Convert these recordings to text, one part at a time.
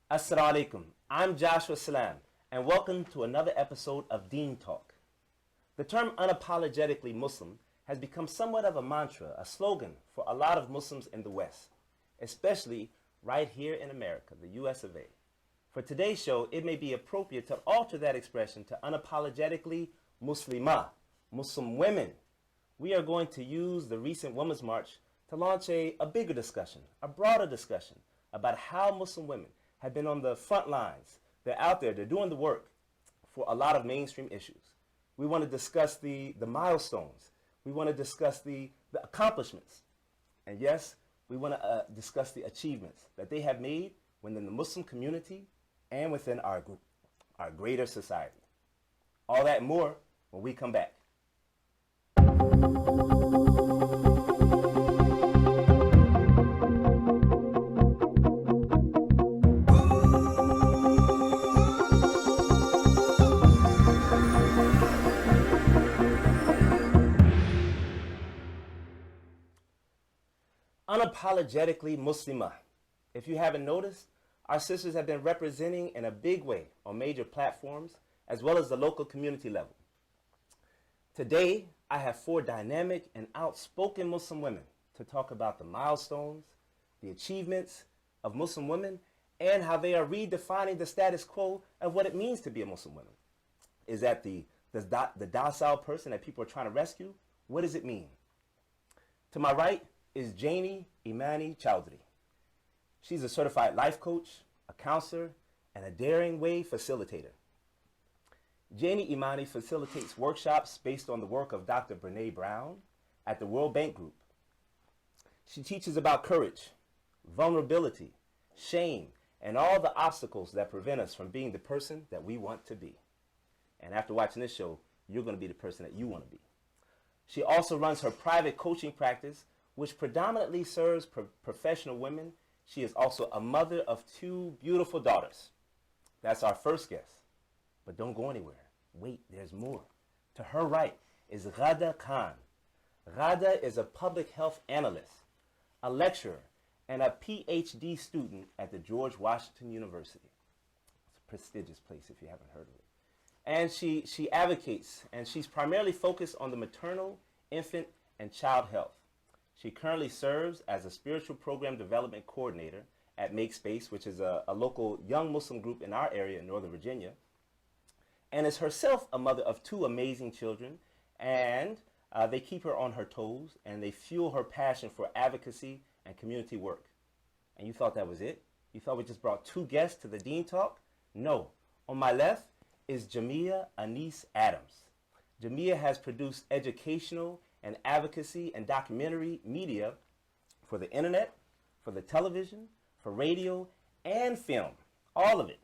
Assalamu alaikum. I'm Joshua Salaam, and welcome to another episode of Deen Talk. The term unapologetically Muslim has become somewhat of a mantra, a slogan for a lot of Muslims in the West, especially right here in America, the US of A. For today's show, it may be appropriate to alter that expression to unapologetically Muslima, Muslim women. We are going to use the recent Women's March to launch a bigger discussion, a broader discussion about how Muslim women have been on the front lines. They're out there, they're doing the work for a lot of mainstream issues. We want to discuss the milestones. We want to discuss the accomplishments. And yes, we want to discuss the achievements that they have made within the Muslim community and within our greater society. All that and more when we come back. Unapologetically Muslima. If you haven't noticed, our sisters have been representing in a big way on major platforms as well as the local community level. Today, I have four dynamic and outspoken Muslim women to talk about the milestones, the achievements of Muslim women, and how they are redefining the status quo of what it means to be a Muslim woman. Is that the docile person that people are trying to rescue? What does it mean? To my right is Janey Imani Chowdury. She's a certified life coach, a counselor, and a daring way facilitator. Janey Imani facilitates workshops based on the work of Dr. Brene Brown at the World Bank Group. She teaches about courage, vulnerability, shame, and all the obstacles that prevent us from being the person that we want to be. And after watching this show, you're going to be the person that you want to be. She also runs her private coaching practice, which predominantly serves professional women. She is also a mother of two beautiful daughters. That's our first guest. But don't go anywhere. Wait, there's more. To her right is Ghada Khan. Ghada is a public health analyst, a lecturer, and a PhD student at the George Washington University. It's a prestigious place if you haven't heard of it. And she advocates, and she's primarily focused on the maternal, infant, and child health. She currently serves as a spiritual program development coordinator at Make Space, which is a local young Muslim group in our area in Northern Virginia, and is herself a mother of two amazing children, and they keep her on her toes, and they fuel her passion for advocacy and community work. And you thought that was it? You thought we just brought two guests to the Deen Talk? No. On my left is Jamiah Aneice Adams. Jamiah has produced educational and advocacy and documentary media for the internet, for the television, for radio, and film. All of it.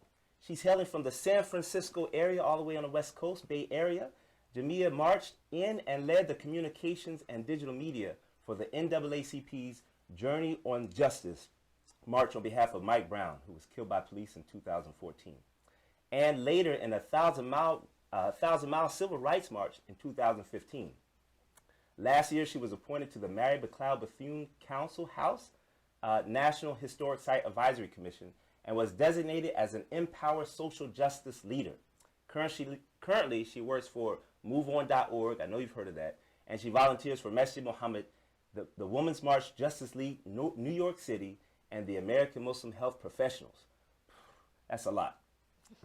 She's hailing from the San Francisco area all the way on the West Coast, Bay Area. Jamiah marched in and led the communications and digital media for the NAACP's Journey on Justice march on behalf of Mike Brown, who was killed by police in 2014. And later in a 1,000-mile civil rights march in 2015. Last year, she was appointed to the Mary McLeod Bethune Council House National Historic Site Advisory Commission and was designated as an Empower Social Justice Leader. Currently, she works for MoveOn.org, I know you've heard of that, and she volunteers for Masjid Muhammad, the Women's March Justice League, New York City, and the American Muslim Health Professionals. That's a lot.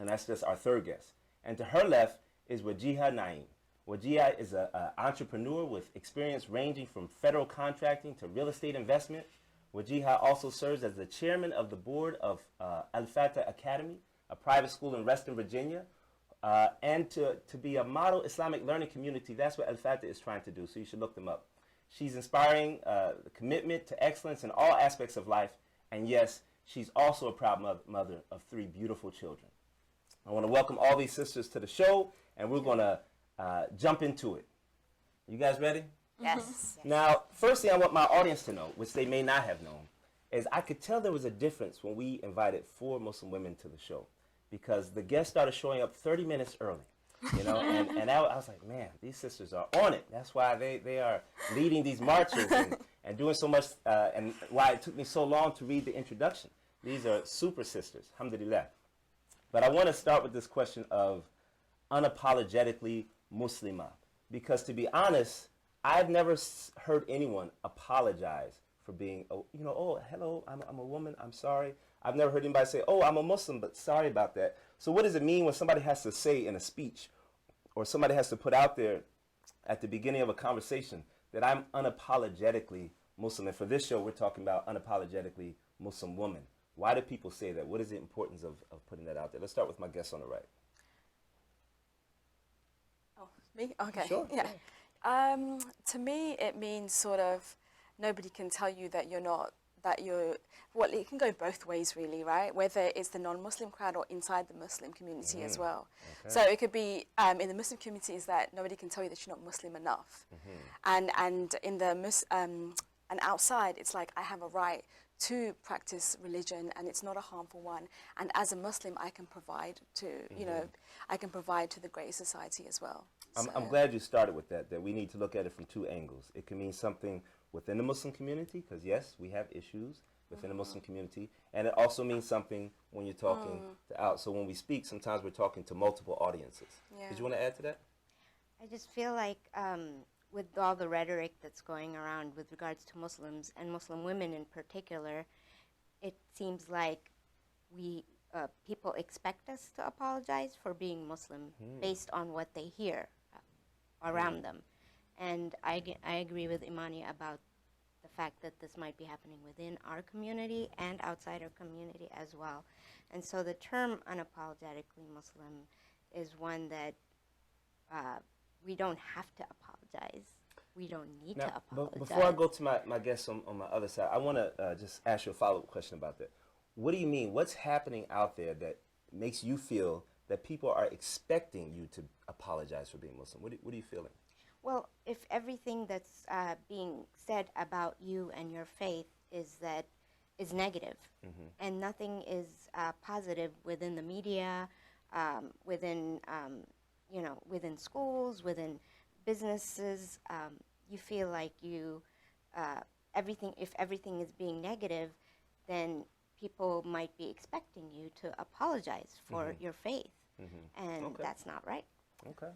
And that's just our third guest. And to her left is Wajeeha Naeem. Wajeeha is an entrepreneur with experience ranging from federal contracting to real estate investment. Wajeeha also serves as the chairman of the board of Al-Fatah Academy, a private school in Reston, Virginia, and to be a model Islamic learning community. That's what Al-Fatah is trying to do, so you should look them up. She's inspiring the commitment to excellence in all aspects of life, and yes, she's also a proud mother of three beautiful children. I want to welcome all these sisters to the show, and we're going to jump into it. You guys ready? Yes. Now, first thing I want my audience to know, which they may not have known, is I could tell there was a difference when we invited four Muslim women to the show, because the guests started showing up 30 minutes early. You know, and I was like, man, these sisters are on it. That's why they are leading these marches and doing so much, and why it took me so long to read the introduction. These are super sisters, alhamdulillah. But I want to start with this question of unapologetically Muslima. Because to be honest, I've never heard anyone apologize for being, oh, hello, I'm a woman, I'm sorry. I've never heard anybody say, oh, I'm a Muslim, but sorry about that. So what does it mean when somebody has to say in a speech, or somebody has to put out there at the beginning of a conversation that I'm unapologetically Muslim? And for this show, we're talking about unapologetically Muslim woman. Why do people say that? What is the importance of putting that out there? Let's start with my guest on the right. Oh, me? Okay. Sure. Yeah. To me, it means sort of nobody can tell you that you're not, well, it can go both ways really, right? Whether it's the non-Muslim crowd or inside the Muslim community as well. Okay. So it could be, in the Muslim community is that nobody can tell you that you're not Muslim enough. And in the, and outside, it's like I have a right to practice religion and it's not a harmful one. And as a Muslim, I can provide to, I can provide to the greater society as well. I'm glad you started with that we need to look at it from two angles. It can mean something within the Muslim community, because yes, we have issues within the Muslim community, and it also means something when you're talking to out. So when we speak, sometimes we're talking to multiple audiences. Yeah. Did you want to add to that? I just feel like with all the rhetoric that's going around with regards to Muslims and Muslim women in particular, it seems like people expect us to apologize for being Muslim based on what they hear around them. And I agree with Imani about the fact that this might be happening within our community and outside our community as well. And so the term unapologetically Muslim is one that we don't have to apologize. We don't need to apologize. Before I go to my guest on my other side, I want to just ask you a follow-up question about that. What do you mean? What's happening out there that makes you feel that people are expecting you to apologize for being Muslim? What are you feeling? Well, if everything that's being said about you and your faith is negative, and nothing is positive within the media, within schools, within businesses, you feel like if everything is being negative, then people might be expecting you to apologize for your faith, and that's not right. Okay.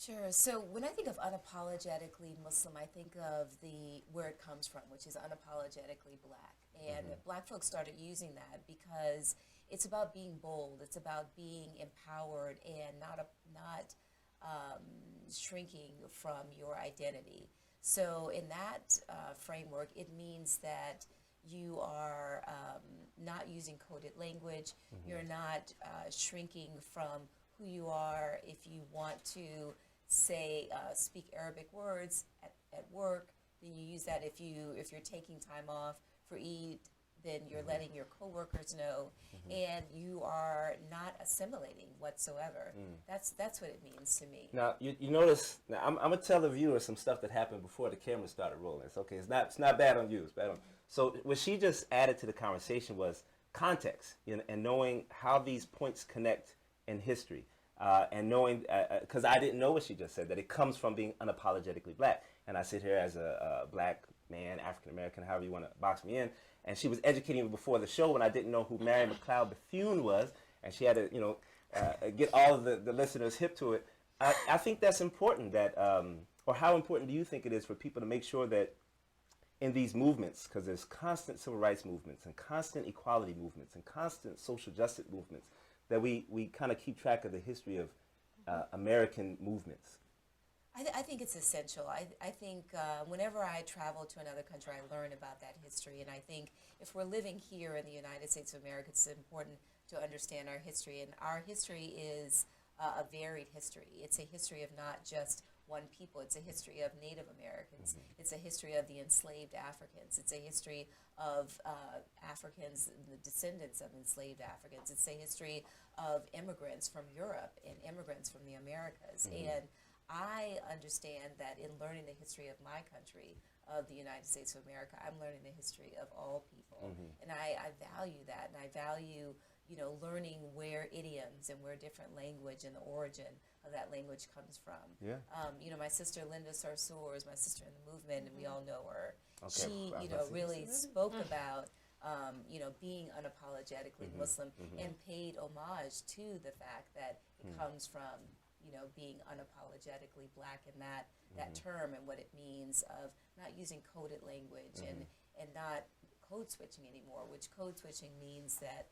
Sure. So when I think of unapologetically Muslim, I think of where it comes from, which is unapologetically black. And black folks started using that because it's about being bold. It's about being empowered and not shrinking from your identity. So in that framework, it means that you are not using coded language. You're not shrinking from who you are. If you want to speak Arabic words at work, then you use that. If you're taking time off for Eid, then you're letting your coworkers know, and you are not assimilating whatsoever. That's what it means to me. Now you notice. Now I'm gonna tell the viewers some stuff that happened before the camera started rolling. It's okay. It's not bad on you. It's bad on. So what she just added to the conversation was context, and knowing how these points connect in history. And knowing, because I didn't know what she just said, that it comes from being unapologetically black. And I sit here as a black man, African American, however you want to box me in. And she was educating me before the show when I didn't know who Mary McLeod Bethune was. And she had to, get all of the listeners hip to it. I think that's important, or how important do you think it is for people to make sure that in these movements, because there's constant civil rights movements and constant equality movements and constant social justice movements, that we kind of keep track of the history of American movements? I think it's essential. I think whenever I travel to another country, I learn about that history. And I think if we're living here in the United States of America, it's important to understand our history. And our history is a varied history. It's a history of not just one people. It's a history of Native Americans. It's a history of the enslaved Africans. It's a history of Africans, the descendants of enslaved Africans. It's a history of immigrants from Europe and immigrants from the Americas. And I understand that in learning the history of my country, of the United States of America, I'm learning the history of all people. And I value that, and I value learning where idioms and where different language and the origin of that language comes from. Yeah. My sister Linda Sarsour is my sister in the movement, and we all know her. Okay. She, really spoke about being unapologetically Muslim, and paid homage to the fact that it comes from, being unapologetically black, and that term and what it means of not using coded language and not code switching anymore, which code switching means that,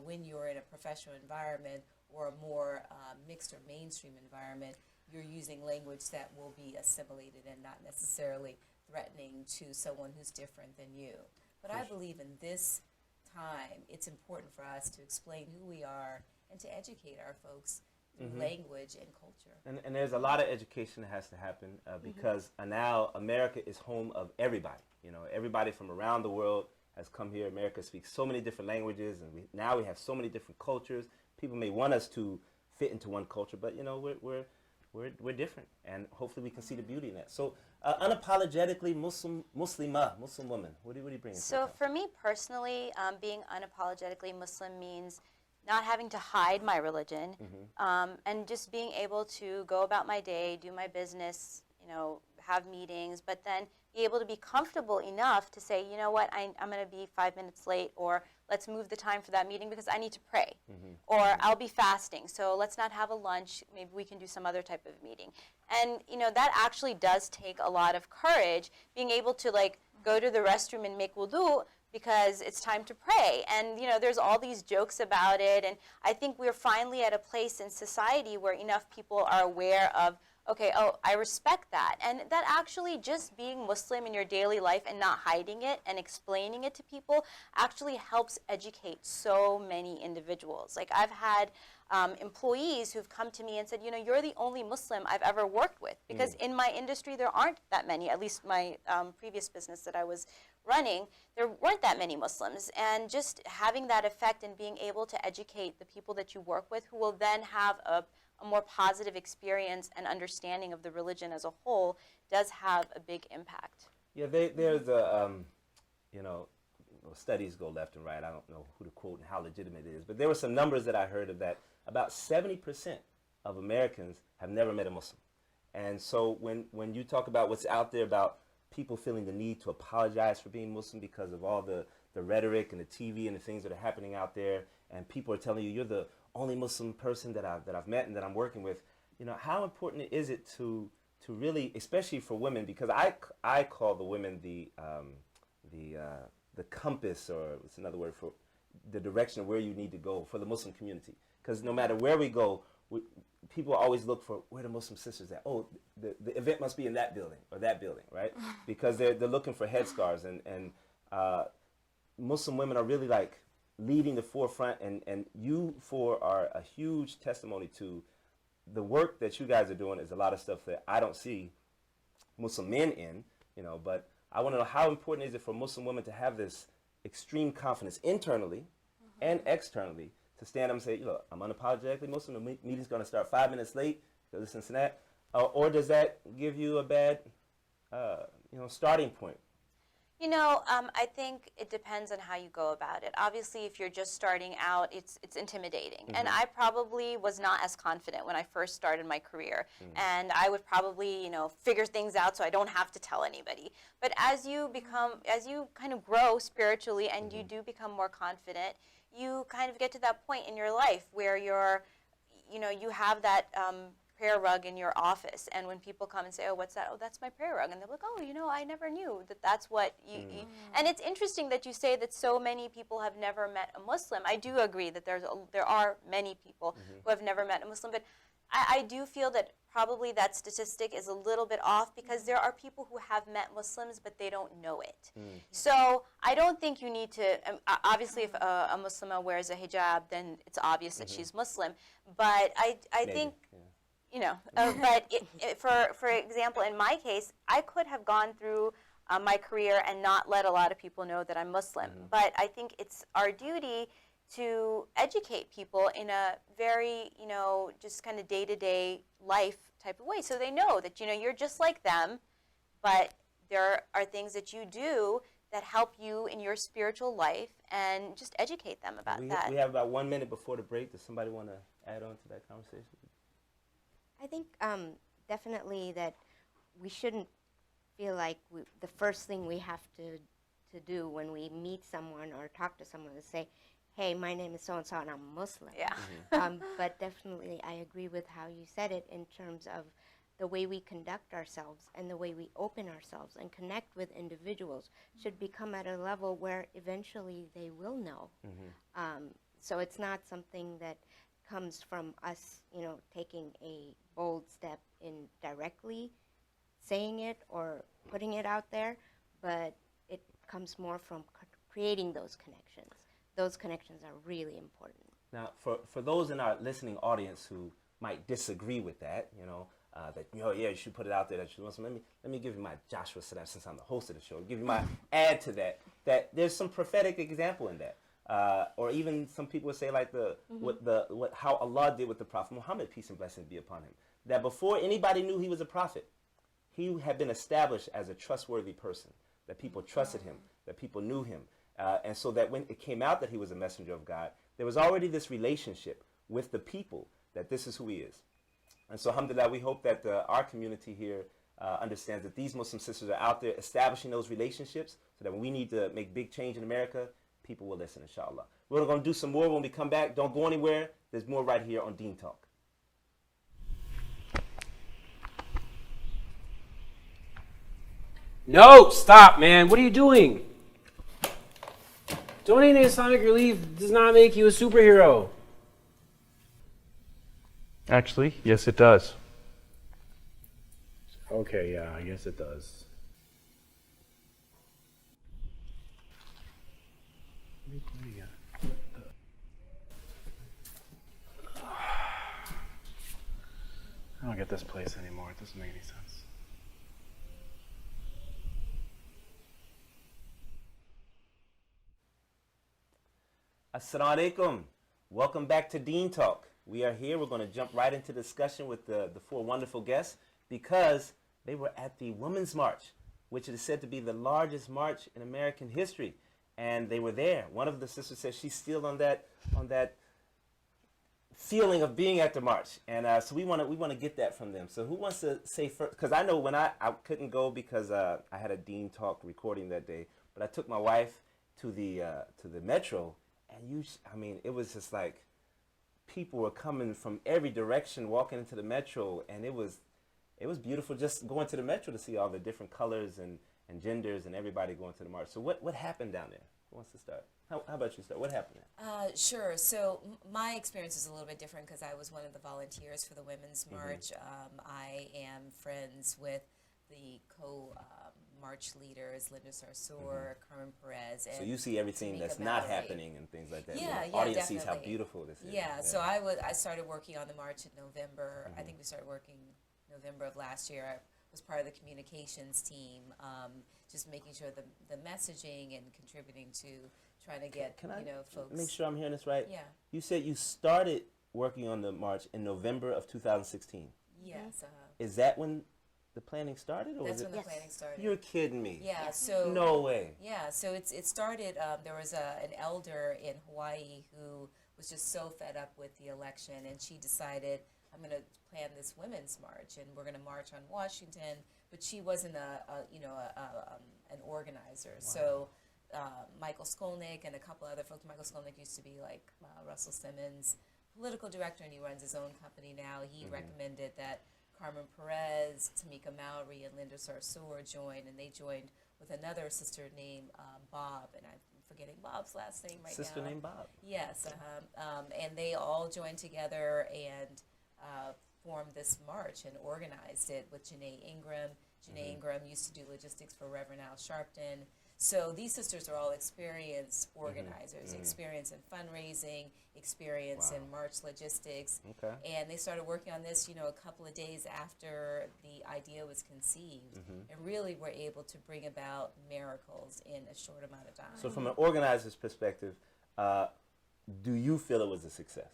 when you're in a professional environment or a more mixed or mainstream environment, you're using language that will be assimilated and not necessarily threatening to someone who's different than you. But I believe in this time, it's important for us to explain who we are and to educate our folks through language and culture. And there's a lot of education that has to happen because now America is home of everybody. Everybody from around the world has come here. America speaks so many different languages, and now we have so many different cultures. People may want us to fit into one culture, but we're different, and hopefully we can see the beauty in that. So, unapologetically Muslima, Muslim woman. What do you bring? So for me personally, being unapologetically Muslim means not having to hide my religion, and just being able to go about my day, do my business, have meetings, but then be able to be comfortable enough to say, you know what, I'm going to be 5 minutes late, or let's move the time for that meeting because I need to pray, or I'll be fasting, so let's not have a lunch, maybe we can do some other type of meeting. And, that actually does take a lot of courage, being able to, go to the restroom and make wudu because it's time to pray. And, there's all these jokes about it, and I think we're finally at a place in society where enough people are aware of, okay, I respect that. And that actually just being Muslim in your daily life and not hiding it and explaining it to people actually helps educate so many individuals. Like I've had employees who've come to me and said, you're the only Muslim I've ever worked with. Because in my industry, there aren't that many, at least my previous business that I was running, there weren't that many Muslims. And just having that effect and being able to educate the people that you work with who will then have a more positive experience and understanding of the religion as a whole does have a big impact. Yeah, there's a, studies go left and right. I don't know who to quote and how legitimate it is, but there were some numbers that I heard of that about 70% of Americans have never met a Muslim. And so when you talk about what's out there about people feeling the need to apologize for being Muslim because of all the rhetoric and the TV and the things that are happening out there, and people are telling you you're the only Muslim person that I've met and that I'm working with, how important is it to really, especially for women, because I call the women the compass, or what's another word for the direction of where you need to go for the Muslim community. Because no matter where we go, people always look for where the Muslim sisters at. Oh, the event must be in that building or that building, right? Because they're looking for headscarves, and Muslim women are really leading the forefront, and you four are a huge testimony to the work that you guys are doing. Is a lot of stuff that I don't see Muslim men in, but I want to know, how important is it for Muslim women to have this extreme confidence internally and externally to stand up and say, look, I'm unapologetically Muslim, the meeting's going to start 5 minutes late because this and that, or does that give you a bad starting point? I think it depends on how you go about it. Obviously, if you're just starting out, it's intimidating. And I probably was not as confident when I first started my career. And I would probably, figure things out so I don't have to tell anybody. But as you kind of grow spiritually and you do become more confident, you kind of get to that point in your life where you have that prayer rug in your office, and when people come and say, oh, what's that? Oh, that's my prayer rug. And they're like, oh, I never knew that's what you and it's interesting that you say that so many people have never met a Muslim. I do agree that there are many people who have never met a Muslim, but I do feel that probably that statistic is a little bit off, because there are people who have met Muslims but they don't know it. So I don't think you need to, obviously if a Muslimah wears a hijab, then it's obvious that she's Muslim, but I think but for example, in my case, I could have gone through my career and not let a lot of people know that I'm Muslim. But I think it's our duty to educate people in a very, just kind of day-to-day life type of way, so they know that, you're just like them, but there are things that you do that help you in your spiritual life, and just educate them about that. We have about 1 minute before the break. Does somebody want to add on to that conversation? I think definitely that we shouldn't feel like the first thing we have to to do when we meet someone or talk to someone to say, hey, my name is so-and-so and I'm Muslim. Yeah. But definitely I agree with how you said it in terms of the way we conduct ourselves and the way we open ourselves and connect with individuals should become at a level where eventually they will know. So it's not something that comes from us, taking a bold step in directly saying it or putting it out there, but it comes more from creating those connections. Those connections are really important. Now, for those in our listening audience who might disagree with that, that yeah, you should put it out there that you're Muslim. Let me give you my Joshua Salaam, since I'm the host of the show. Give you my add to that. That there's some prophetic example in that, or even some people would say like how Allah did with the Prophet Muhammad, peace and blessings be upon him. That before anybody knew he was a prophet, he had been established as a trustworthy person. That people trusted him. That people knew him. And so that when it came out that he was a messenger of God, there was already this relationship with the people that this is who he is. And so, alhamdulillah, we hope that our community here understands that these Muslim sisters are out there establishing those relationships so that when we need to make big change in America, people will listen, inshallah. We're going to do some more when we come back. Don't go anywhere. There's more right here on Deen Talk. No, stop, man. What are you doing? Donating to Islamic Relief does not make you a superhero. Actually, yes, it does. Okay, yeah, I guess it does. I don't get this place anymore. It doesn't make any sense. Assalamu alaikum. Welcome back to Deen Talk. We are here. We're going to jump right into discussion with the four wonderful guests because they were at the Women's March, which is said to be the largest march in American history. And they were there. One of the sisters said she's still on that feeling of being at the march. And so we want to get that from them. So who wants to say first? Because I know when I couldn't go because I had a Deen Talk recording that day, but I took my wife to the metro, and it was just like people were coming from every direction walking into the metro, and it was beautiful just going to the metro to see all the different colors and genders and everybody going to the march. So what happened down there? Who wants to start? How about you start? What happened there? Sure. So my experience is a little bit different because I was one of the volunteers for the Women's March. I am friends with the march leaders, Linda Sarsour, Carmen Perez. And so you see everything that's not happening and things like that. Yeah, the audience definitely sees how beautiful this is. Yeah, so I started working on the march in November. I think we started working November of last year. I was part of the communications team, just making sure the messaging and contributing to trying to get folks. Make sure I'm hearing this right. Yeah. You said you started working on the march in November of 2016. Yes. Is that when the planning started, or That's was when it? the planning started. You're kidding me. Yeah. So no way. Yeah. So it started. There was an elder in Hawaii who was just so fed up with the election, and she decided, I'm going to plan this women's march, and we're going to march on Washington. But she wasn't an organizer. Wow. So Michael Skolnick and a couple other folks. Michael Skolnick used to be like Russell Simmons' political director, and he runs his own company now. He recommended that Carmen Perez, Tamika Mallory, and Linda Sarsour join, and they joined with another sister named Bob, and I'm forgetting Bob's last name right sister now. named Bob. Yes, and they all joined together and formed this march and organized it with Janey Ingram. Janey Ingram used to do logistics for Reverend Al Sharpton. So these sisters are all experienced organizers, experience in fundraising, experience in march logistics. Okay. And they started working on this, a couple of days after the idea was conceived, and really were able to bring about miracles in a short amount of time. So from an organizer's perspective, do you feel it was a success?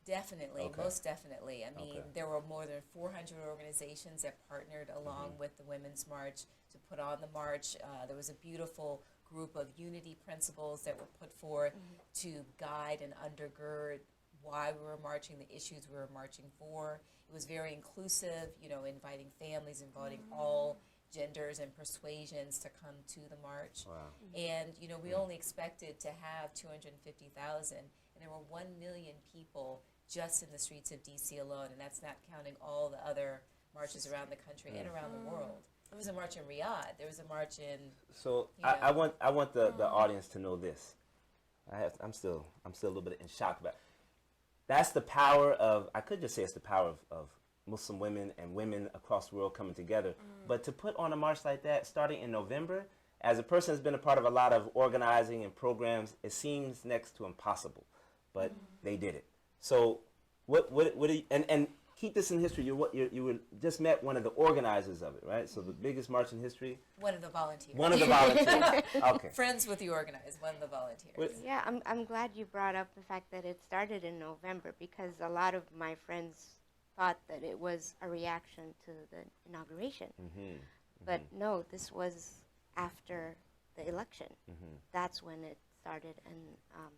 Definitely, Okay. most definitely. I mean, Okay. there were more than 400 organizations that partnered along with the Women's March to put on the march. There was a beautiful group of unity principles that were put forth to guide and undergird why we were marching, the issues we were marching for. It was very inclusive, inviting families, inviting all genders and persuasions to come to the march. Wow. And, you know, we only expected to have 250,000, and there were 1 million people just in the streets of DC alone, and that's not counting all the other marches around the country and around the world. There was a march in Riyadh. There was a march in. So You know. I want the audience to know this. I'm still a little bit in shock about it. That's the power of, I could just say it's the power of Muslim women and women across the world coming together. But to put on a march like that starting in November, as a person who's been a part of a lot of organizing and programs, it seems next to impossible. But they did it. So what do you, and keep this in history. You were just met one of the organizers of it, right? So the biggest march in history. One of the volunteers. One of the volunteers. Okay. Friends with the organizers, one of the volunteers. Yeah, I'm glad you brought up the fact that it started in November, because a lot of my friends thought that it was a reaction to the inauguration. But no, this was after the election. That's when it started, and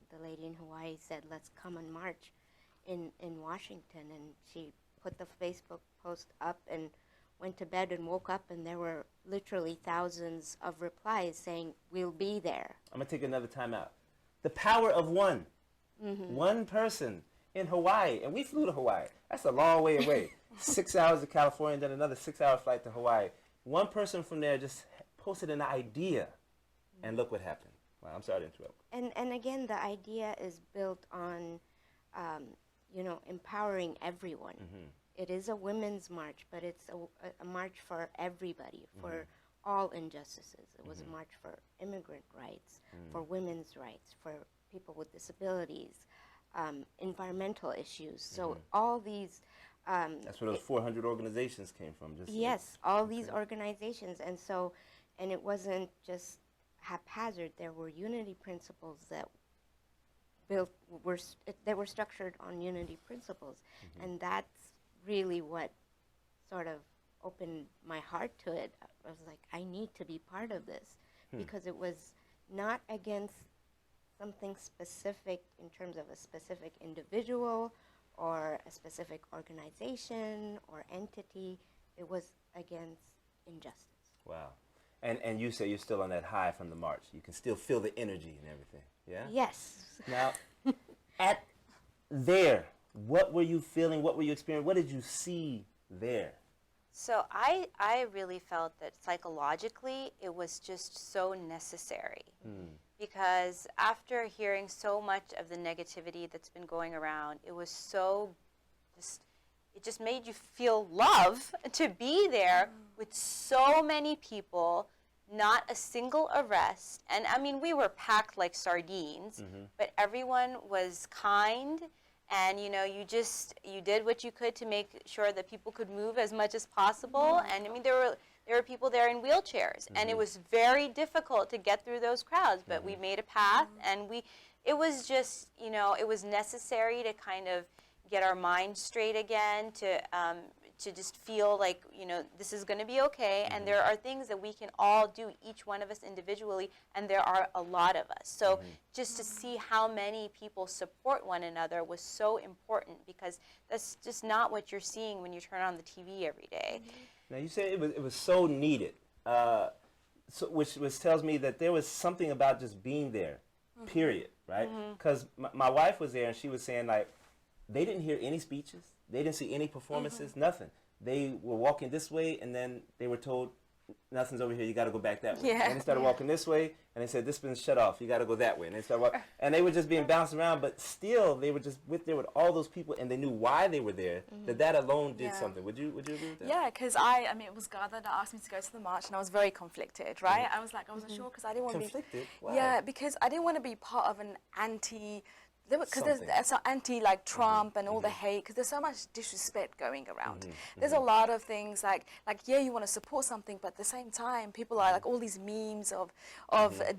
the lady in Hawaii said, let's come and march in Washington, and she put the Facebook post up and went to bed and woke up, and there were literally thousands of replies saying, we'll be there. I'm going to take another time out. The power of one. One person in Hawaii. And we flew to Hawaii. That's a long way away. 6 hours to California, and then another 6-hour flight to Hawaii. One person from there just posted an idea, and look what happened. Wow, I'm sorry to interrupt. And again, the idea is built on, you know, empowering everyone. It is a women's march, but it's a march for everybody, for all injustices. It was a march for immigrant rights, for women's rights, for people with disabilities, environmental issues. So all these... That's where those 400 organizations came from. Yes, all these organizations. And so, and it wasn't just haphazard. There were unity principles that they were structured on unity principles. And that's really what sort of opened my heart to it. I was like, I need to be part of this, because it was not against something specific in terms of a specific individual or a specific organization or entity. It was against injustice. Wow. And you say you're still on that high from the march. You can still feel the energy and everything. Yeah? Yes. Now, at there, what were you feeling? What were you experiencing? What did you see there? So I really felt that psychologically it was just so necessary. Because after hearing so much of the negativity that's been going around, it was so it just made you feel love to be there with so many people, not a single arrest. And I mean, we were packed like sardines, but everyone was kind. And, you know, you did what you could to make sure that people could move as much as possible. And I mean, there were people there in wheelchairs, and it was very difficult to get through those crowds, but we made a path, and it was just, you know, it was necessary to kind of get our minds straight again, to just feel like, you know, this is going to be okay, and there are things that we can all do, each one of us individually, and there are a lot of us. So just to see how many people support one another was so important, because that's just not what you're seeing when you turn on the TV every day. Now, you said it was so needed, which tells me that there was something about just being there, period, right? Because my wife was there, and she was saying, like, they didn't hear any speeches. They didn't see any performances, nothing. They were walking this way, and then they were told, nothing's over here, you got to go back that way. And they started walking this way, and they said, this has been shut off, you got to go that way. And they started walking, and they were just being bounced around, but still, they were just there with all those people, and they knew why they were there, that alone did something. Would you agree with that? Yeah, because I mean, it was Ghada that asked me to go to the march, and I was very conflicted, right? I was like, I wasn't sure, because I didn't want to be... Conflicted? Why? Yeah, because I didn't want to be part of an anti... Because Something. there's so anti like Trump and all the hate, because there's so much disrespect going around. There's a lot of things like yeah, you want to support something, but at the same time, people are like all these memes of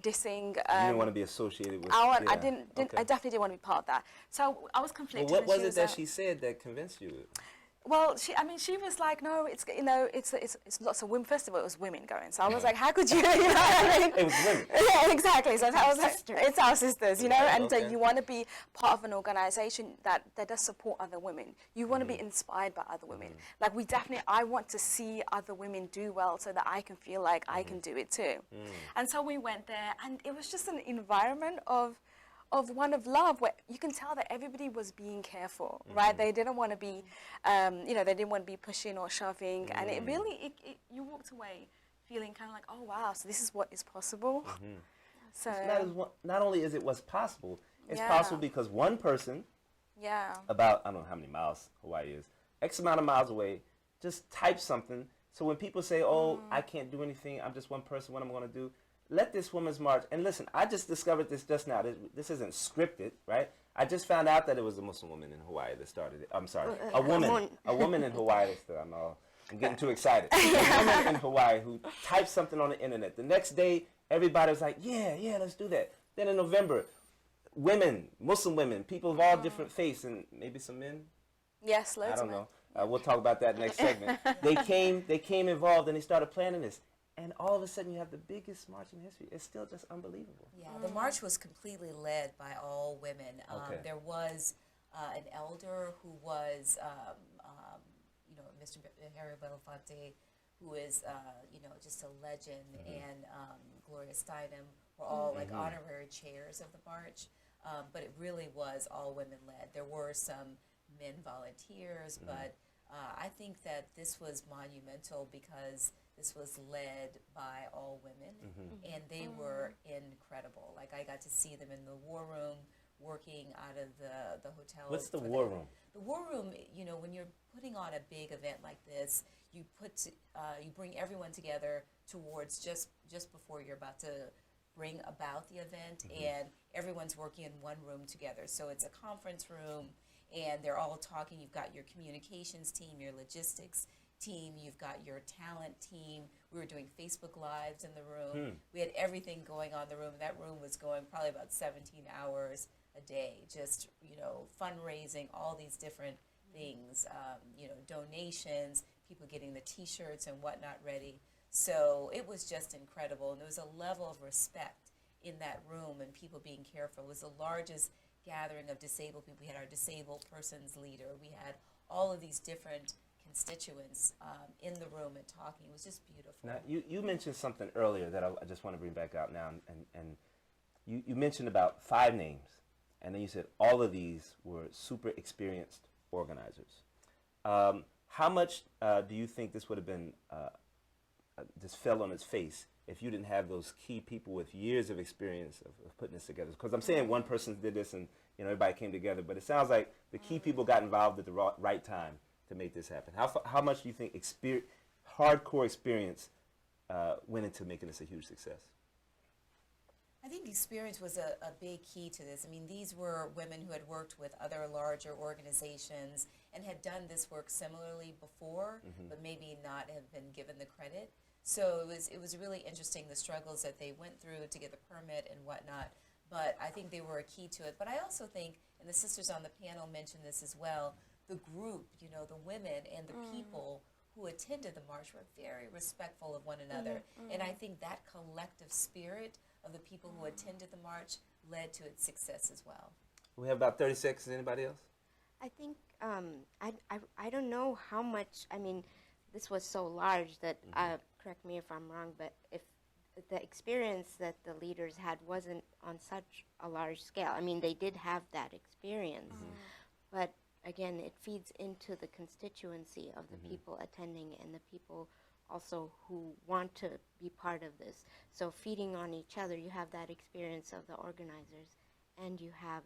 dissing. You didn't want to be associated with. I Okay. definitely didn't want to be part of that. So I was conflicted. Well, what and was it that she said that convinced you? Well, she was like, no, it's it's lots of women. First of all, it was women going, so I was like, how could you, you know what I mean? It was women. Yeah, exactly. So I was like, it's our sisters, you know, and Okay. you want to be part of an organization that does support other women. You want to be inspired by other women. Like I want to see other women do well so that I can feel like I can do it too. And so we went there, and it was just an environment of one of love, where you can tell that everybody was being careful, right? They didn't want to be, they didn't want to be pushing or shoving, and it really, you walked away feeling kind of like, oh wow, so this is what is possible. So Not only is it what's possible, it's Yeah. possible because one person yeah, about, I don't know how many miles Hawaii is, X amount of miles away, just type something. So when people say, oh, I can't do anything, I'm just one person, what am I going to do? Let this women's march, and listen, I just discovered this just now. This isn't scripted, right? I just found out that it was a Muslim woman in Hawaii that started it. I'm sorry, a woman in Hawaii that started. I'm getting too excited. A woman in Hawaii who typed something on the internet. The next day, everybody was like, yeah, let's do that. Then in November, women, Muslim women, people of all different faiths, and maybe some men. yes, loads I don't of men. know. We'll talk about that next segment. They came involved, and they started planning this. And all of a sudden, you have the biggest march in history. It's still just unbelievable. Yeah, the march was completely led by all women. Okay. There was an elder who was, Mr. Harry Belafonte, who is, just a legend, and Gloria Steinem were all like honorary chairs of the march. But it really was all women led. There were some men volunteers, but I think that this was monumental because this was led by all women, and they were incredible. Like, I got to see them in the war room, working out of the hotel. What's the war room? The war room, when you're putting on a big event like this, you bring everyone together towards just before you're about to bring about the event, and everyone's working in one room together. So it's a conference room, and they're all talking. You've got your communications team, your logistics team, you've got your talent team. We were doing Facebook Lives in the room. We had everything going on in the room. That room was going probably about 17 hours a day, just, fundraising, all these different things, donations, people getting the T-shirts and whatnot ready. So it was just incredible. And there was a level of respect in that room and people being careful. It was the largest gathering of disabled people. We had our disabled persons leader. We had all of these different constituents in the room and talking. It was just beautiful. Now, you mentioned something earlier that I just want to bring back out now, and you mentioned about 5 names, and then you said all of these were super experienced organizers. How much do you think this would have been, this fell on its face if you didn't have those key people with years of experience of putting this together? Because I'm saying one person did this and everybody came together, but it sounds like the key people got involved at the right time to make this happen. How much do you think hardcore experience went into making this a huge success? I think experience was a big key to this. I mean, these were women who had worked with other larger organizations and had done this work similarly before, but maybe not have been given the credit. So it was really interesting, the struggles that they went through to get the permit and whatnot. But I think they were a key to it. But I also think, and the sisters on the panel mentioned this as well, the group, the women and the people who attended the march were very respectful of one another. And I think that collective spirit of the people who attended the march led to its success as well. We have about 30 seconds. Anybody else? I think I don't know how much. I mean, this was so large that correct me if I'm wrong, but if the experience that the leaders had wasn't on such a large scale. I mean, they did have that experience, but again, it feeds into the constituency of the people attending and the people also who want to be part of this. So feeding on each other, you have that experience of the organizers, and you have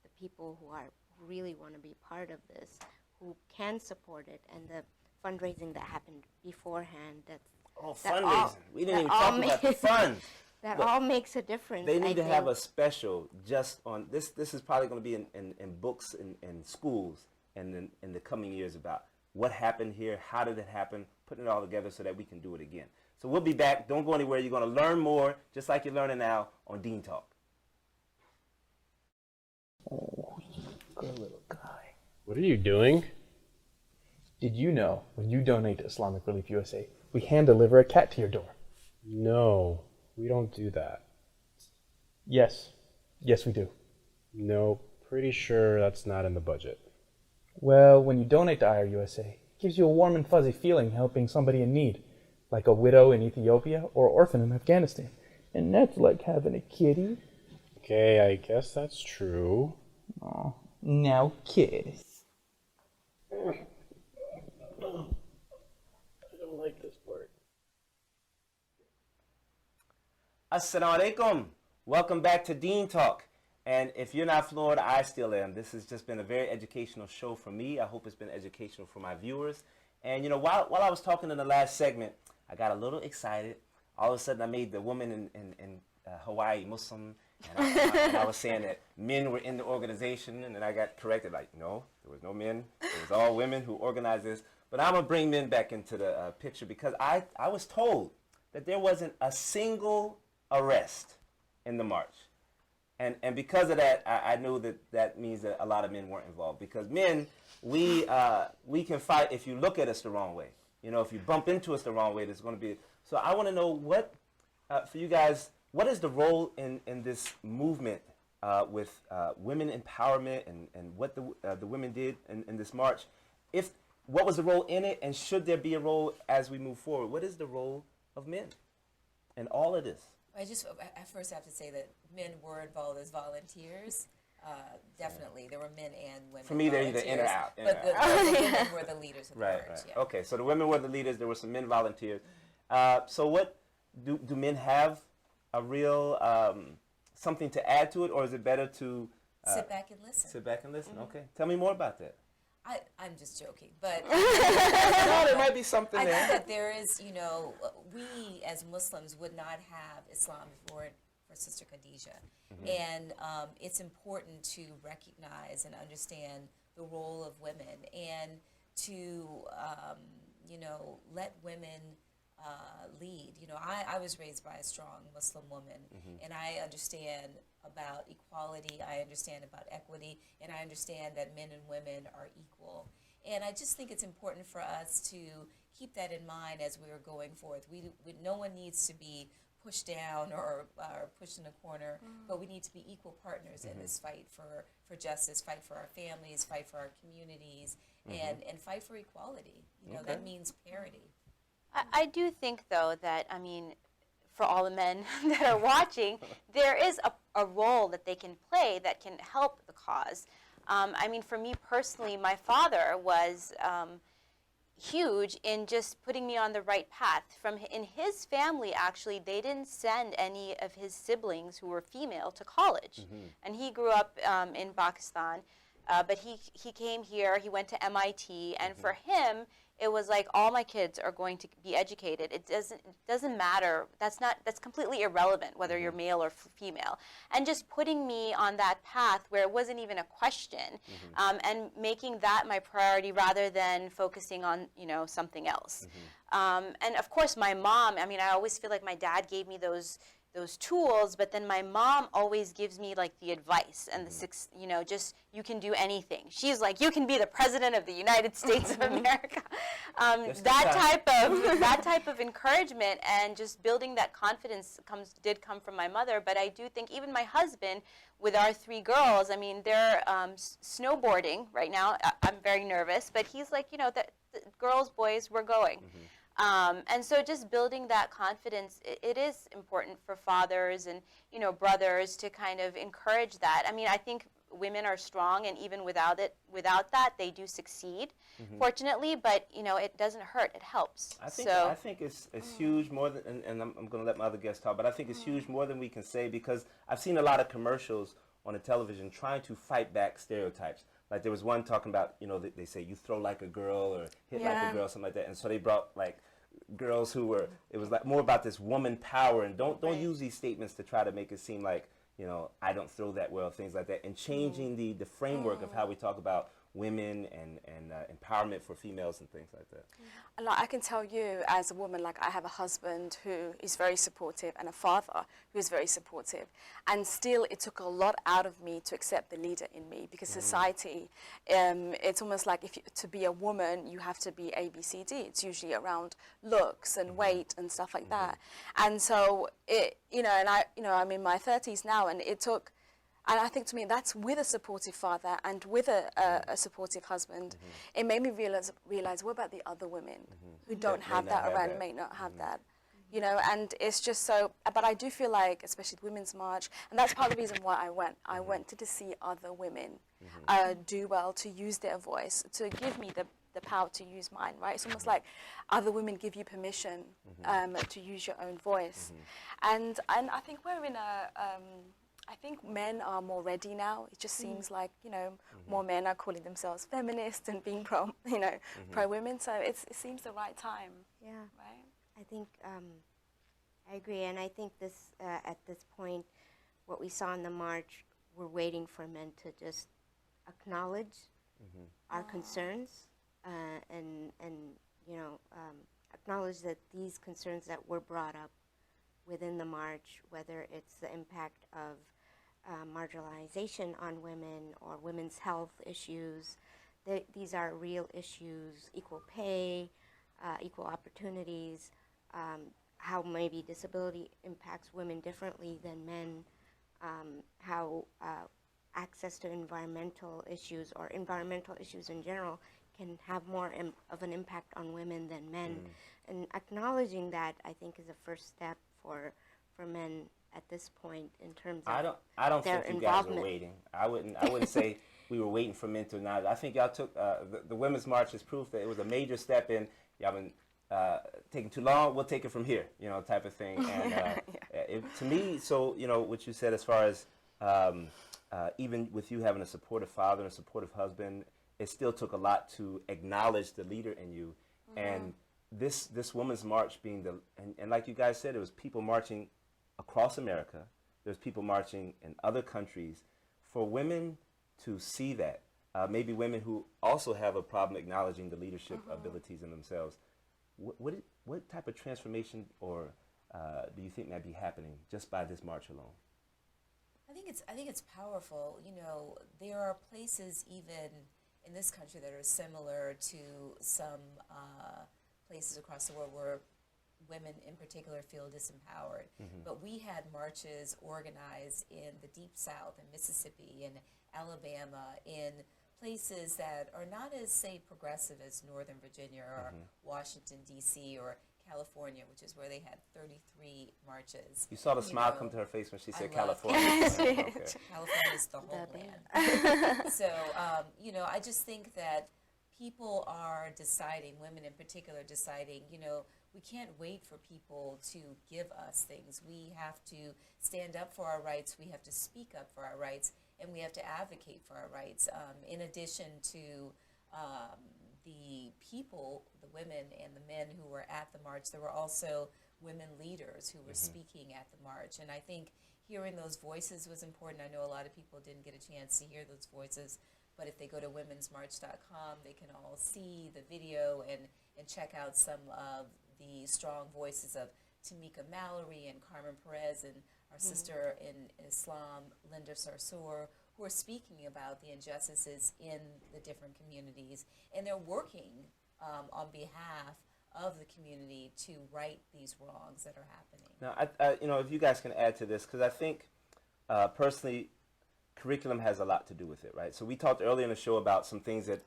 the people who really want to be part of this, who can support it, and the fundraising that happened beforehand. Fundraising. We didn't even talk about the funds. That Look, all makes a difference. They need to have a special just on this. This is probably going to be in books in schools and in the coming years about what happened here, how did it happen, putting it all together so that we can do it again. So we'll be back. Don't go anywhere. You're going to learn more, just like you're learning now on Deen Talk. Oh, you good little guy. What are you doing? Did you know when you donate to Islamic Relief USA, we hand deliver a cat to your door? No, we don't do that. Yes. Yes, we do. No, pretty sure that's not in the budget. Well, when you donate to IRUSA, it gives you a warm and fuzzy feeling helping somebody in need, like a widow in Ethiopia or orphan in Afghanistan. And that's like having a kitty. Okay, I guess that's true. Aw, now kiss. I don't like this part. Assalamu alaikum. Welcome back to Deen Talk. And if you're not floored, I still am. This has just been a very educational show for me. I hope it's been educational for my viewers. And, you know, while I was talking in the last segment, I got a little excited. All of a sudden, I made the woman in Hawaii Muslim. And I was saying that men were in the organization. And then I got corrected, like, no, there was no men. It was all women who organized this. But I'm going to bring men back into the picture because I was told that there wasn't a single arrest in the march. And because of that, I knew that means that a lot of men weren't involved. Because men, we can fight if you look at us the wrong way. You know, if you bump into us the wrong way, there's going to be... So I want to know what, for you guys, what is the role in this movement with women empowerment and what the women did in this march? What was the role in it, and should there be a role as we move forward? What is the role of men in all of this? I first have to say that men were involved as volunteers. Definitely, there were men and women. For me, they're either in or out. But the women were the leaders of the march. Right. Yeah. Okay, so the women were the leaders. There were some men volunteers. So what do men have a real something to add to it, or is it better to sit back and listen? Sit back and listen. Okay, tell me more about that. I'm just joking, but no, there might be something I there. think that there is, you know, we as Muslims would not have Islam if it weren't for Sister Khadija. And it's important to recognize and understand the role of women and to, you know, let women lead. You know, I was raised by a strong Muslim woman, and I understand about equality, I understand about equity, and I understand that men and women are equal. And I just think it's important for us to keep that in mind as we are going forth. No one needs to be pushed down or pushed in a corner, but we need to be equal partners in this fight for justice, fight for our families, fight for our communities, and fight for equality. You know, that means parity. I do think, though, that, I mean, for all the men that are watching, there is a role that they can play that can help the cause. I mean, for me personally, my father was huge in just putting me on the right path. In his family, actually, they didn't send any of his siblings who were female to college. And he grew up in Pakistan, but he came here, he went to MIT, and for him, it was like all my kids are going to be educated. It doesn't matter. That's completely irrelevant whether you're male or female. And just putting me on that path where it wasn't even a question, and making that my priority rather than focusing on, you know, something else. And of course, my mom. I mean, I always feel like my dad gave me those tools, but then my mom always gives me like the advice and you know, just you can do anything. She's like, you can be the president of the United States of America. That type of encouragement and just building that confidence did come from my mother. But I do think even my husband, with our 3 girls, I mean, they're snowboarding right now. I'm very nervous, but he's like, you know, the girls, boys, we're going. And so just building that confidence, it is important for fathers and, you know, brothers to kind of encourage that. I mean, I think women are strong, and even without that, they do succeed, fortunately, but, you know, it doesn't hurt, it helps. I think it's huge more than, and I'm going to let my other guests talk, but I think it's huge more than we can say, because I've seen a lot of commercials on the television trying to fight back stereotypes. Like there was one talking about, you know, they say you throw like a girl or hit like a girl, something like that. And so they brought like girls who were, it was like more about this woman power, and don't use these statements to try to make it seem like, you know, I don't throw that well, things like that. And changing the framework of how we talk about women and empowerment for females and things like that? And like, I can tell you as a woman, like I have a husband who is very supportive and a father who is very supportive. And still it took a lot out of me to accept the leader in me because society, it's almost like to be a woman, you have to be A, B, C, D. It's usually around looks and weight and stuff like that. And so I'm in my 30s now, and it took, and I think to me that's with a supportive father and with a supportive husband. It made me realize what about the other women who don't have that around, may not have that. And it's just so, but I do feel like, especially the Women's March, and that's part of the reason why I went. I went to see other women do well, to use their voice, to give me the power to use mine, right? It's almost like other women give you permission to use your own voice. And I think we're in I think men are more ready now. It just seems like, more men are calling themselves feminists and being pro women. So it seems the right time. Yeah. Right? I think I agree, and I think this at this point, what we saw in the march, we're waiting for men to just acknowledge our concerns and acknowledge that these concerns that were brought up within the march, whether it's the impact of marginalization on women or women's health issues, these are real issues: equal pay, equal opportunities, how maybe disability impacts women differently than men, how access to environmental issues or environmental issues in general can have more of an impact on women than men. And acknowledging that, I think, is a first step for men at this point in terms of I don't their think you guys involvement. were waiting. I wouldn't say we were waiting for men to acknowledge. I think y'all took the Women's March is proof that it was a major step in. Y'all been taking too long. We'll take it from here, type of thing. And to me, so what you said as far as even with you having a supportive father and a supportive husband, it still took a lot to acknowledge the leader in you. And this Women's March being and like you guys said, it was people marching across America. There's people marching in other countries. For women to see that, maybe women who also have a problem acknowledging the leadership abilities in themselves, what type of transformation or do you think might be happening just by this march alone? I think it's powerful. There are places even in this country that are similar to some places across the world where women in particular feel disempowered. But we had marches organized in the Deep South, in Mississippi, in Alabama, in places that are not as, say, progressive as Northern Virginia or Washington, D.C. or California, which is where they had 33 marches. You saw the smile come to her face when she said California. California is the whole land. So, I just think that people are deciding, women in particular deciding, we can't wait for people to give us things. We have to stand up for our rights. We have to speak up for our rights, and we have to advocate for our rights. In addition to the people, the women and the men who were at the march, there were also women leaders who were speaking at the march. And I think hearing those voices was important. I know a lot of people didn't get a chance to hear those voices, but if they go to womensmarch.com, they can all see the video and check out some of the strong voices of Tamika Mallory and Carmen Perez and our sister in Islam, Linda Sarsour, who are speaking about the injustices in the different communities. And they're working on behalf of the community to right these wrongs that are happening. Now, if you guys can add to this, because I think personally, curriculum has a lot to do with it, right? So we talked earlier in the show about some things that,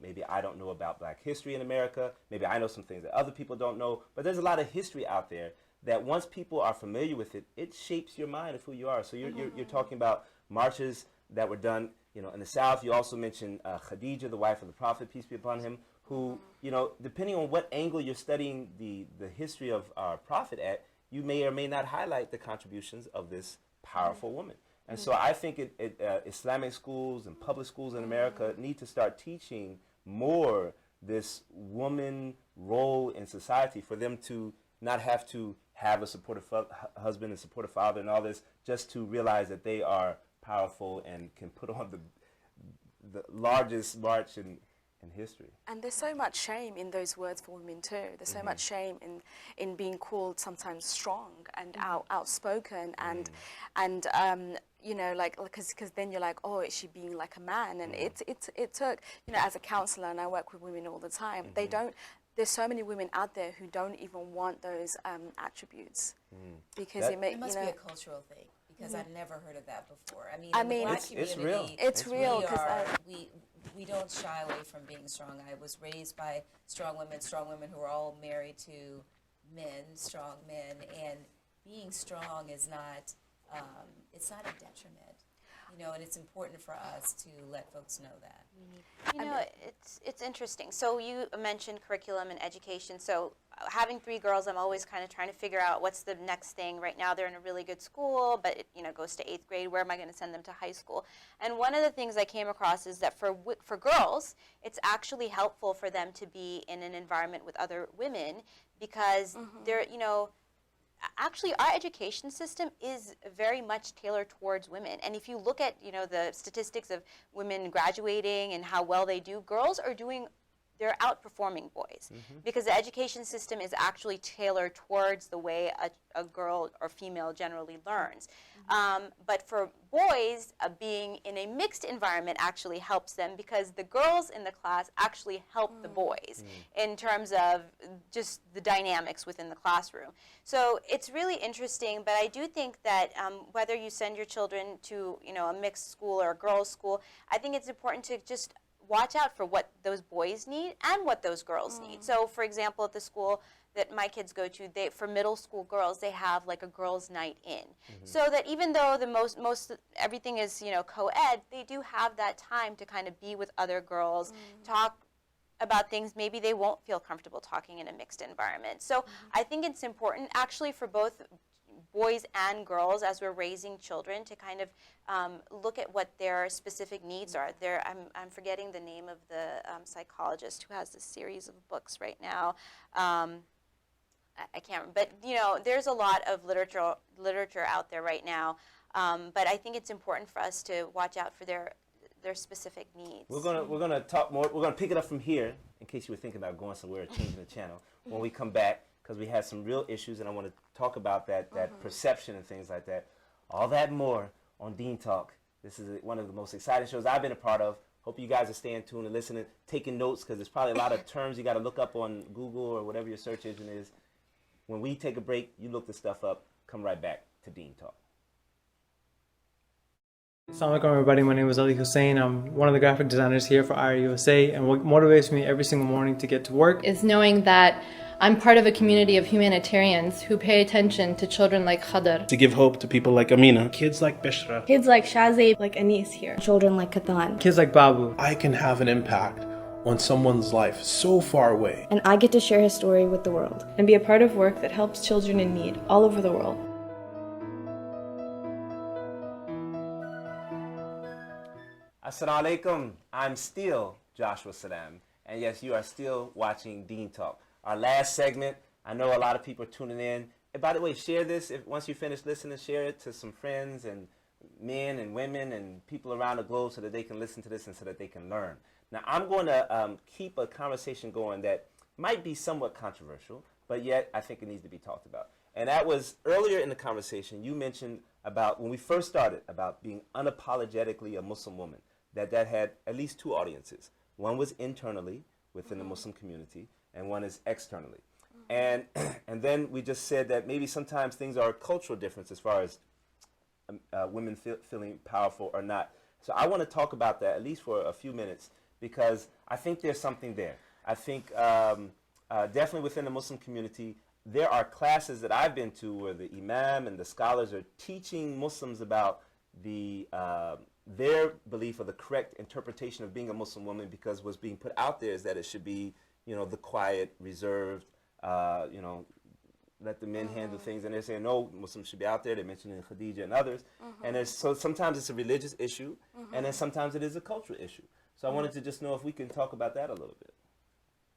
maybe I don't know about Black history in America. Maybe I know some things that other people don't know. But there's a lot of history out there that once people are familiar with it, it shapes your mind of who you are. So you're talking about marches that were done, in the South. You also mentioned Khadija, the wife of the Prophet, peace be upon him, who, depending on what angle you're studying the history of our Prophet at, you may or may not highlight the contributions of this powerful woman. And so I think Islamic schools and public schools in America need to start teaching more this woman role in society, for them to not have to have a supportive husband and supportive father and all this, just to realize that they are powerful and can put on the largest march in history. And there's so much shame in those words for women too. There's so much shame in being called sometimes strong and outspoken and you know, like, because then you're like, oh, is she being like a man? And it took, you know, as a counselor, and I work with women all the time, they don't, there's so many women out there who don't even want those attributes because it must you know, be a cultural thing, because I've never heard of that before. I mean, I in the mean, Black it's community, real. It's real, because we don't shy away from being strong. I was raised by strong women who are all married to men, strong men, and being strong is not, it's not a detriment, you know, and it's important for us to let folks know that. You know, it's interesting. So you mentioned curriculum and education. So having 3 girls, I'm always kind of trying to figure out what's the next thing. Right now they're in a really good school, but it, you know, goes to 8th grade. Where am I going to send them to high school? And one of the things I came across is that for girls, it's actually helpful for them to be in an environment with other women, because they're, you know, actually our education system is very much tailored towards women. And if you look at, you know, the statistics of women graduating and how well they do, girls are doing, they're outperforming boys, because the education system is actually tailored towards the way a girl or female generally learns. But for boys, being in a mixed environment actually helps them, because the girls in the class actually help the boys in terms of just the dynamics within the classroom. So it's really interesting, but I do think that whether you send your children to, you know, a mixed school or a girls' school, I think it's important to just watch out for what those boys need and what those girls need. So, for example, at the school that my kids go to, for middle school girls, they have like a girls' night in, so that even though the most everything is, you know, co-ed, they do have that time to kind of be with other girls, talk about things maybe they won't feel comfortable talking in a mixed environment. So I think it's important actually for both boys and girls, as we're raising children, to kind of look at what their specific needs are. I'm forgetting the name of the psychologist who has this series of books right now. I can't remember, but you know, there's a lot of literature out there right now. But I think it's important for us to watch out for their specific needs. We're gonna talk more. We're gonna pick it up from here, in case you were thinking about going somewhere or changing the channel. When we come back, because we had some real issues, and I want to talk about that perception and things like that. All that more on Deen Talk. This is one of the most exciting shows I've been a part of. Hope you guys are staying tuned and listening, taking notes, because there's probably a lot of terms you got to look up on Google or whatever your search engine is. When we take a break, you look the stuff up. Come right back to Deen Talk. Assalamu alaikum everybody, my name is Ali Hussein. I'm one of the graphic designers here for IRUSA, and what motivates me every single morning to get to work is knowing that I'm part of a community of humanitarians who pay attention to children like Khadr, to give hope to people like Amina, kids like Bishra, kids like Shazay, like Aneice here, children like Katan, kids like Babu. I can have an impact on someone's life so far away, and I get to share his story with the world and be a part of work that helps children in need all over the world. Assalamu alaikum. I'm still Joshua Salaam, and yes, you are still watching Deen Talk. Our last segment. I know a lot of people are tuning in. And by the way, share this. Once you finish listening, share it to some friends and men and women and people around the globe so that they can listen to this and so that they can learn. Now, I'm going to keep a conversation going that might be somewhat controversial, but yet I think it needs to be talked about. And that was earlier in the conversation, you mentioned about, when we first started, about being unapologetically a Muslim woman, that had at least 2 audiences. One was internally within the Muslim community, and one is externally. And then we just said that maybe sometimes things are a cultural difference as far as women feeling powerful or not. So I want to talk about that at least for a few minutes, because I think there's something there. I think definitely within the Muslim community, there are classes that I've been to where the imam and the scholars are teaching Muslims about their belief of the correct interpretation of being a Muslim woman, because what's being put out there is that it should be, you know, the quiet, reserved, you know, let the men handle things. And they're saying, no, Muslims should be out there. They're mentioning Khadija and others. And so sometimes it's a religious issue, and then sometimes it is a cultural issue. So I wanted to just know if we can talk about that a little bit.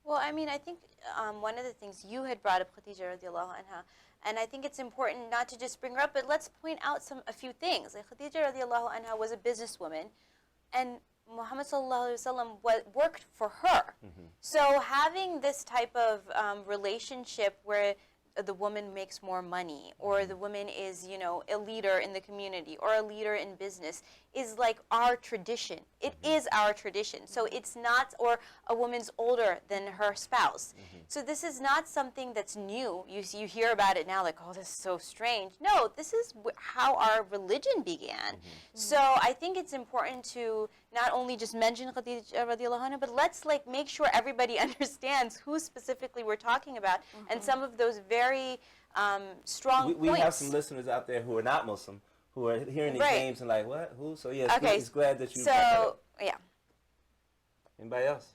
Well, I mean, I think one of the things you had brought up, Khadija radiallahu anha, and I think it's important not to just bring her up, but let's point out a few things. Like Khadija radiallahu anha was a businesswoman, and Muhammad sallallahu alaihi wasallam worked for her. So having this type of relationship where the woman makes more money, or the woman is, you know, a leader in the community or a leader in business, is like our tradition. It is our tradition. So it's not, or a woman's older than her spouse. So this is not something that's new. You hear about it now like, oh, this is so strange. No, this is how our religion began. So I think it's important to not only just mention Khadija radiallahu anha, but let's like make sure everybody understands who specifically we're talking about, and some of those very strong points. We have some listeners out there who are not Muslim, who are hearing these names and like, what? Who? So yes, it's glad that you brought that up. Yeah. Anybody else?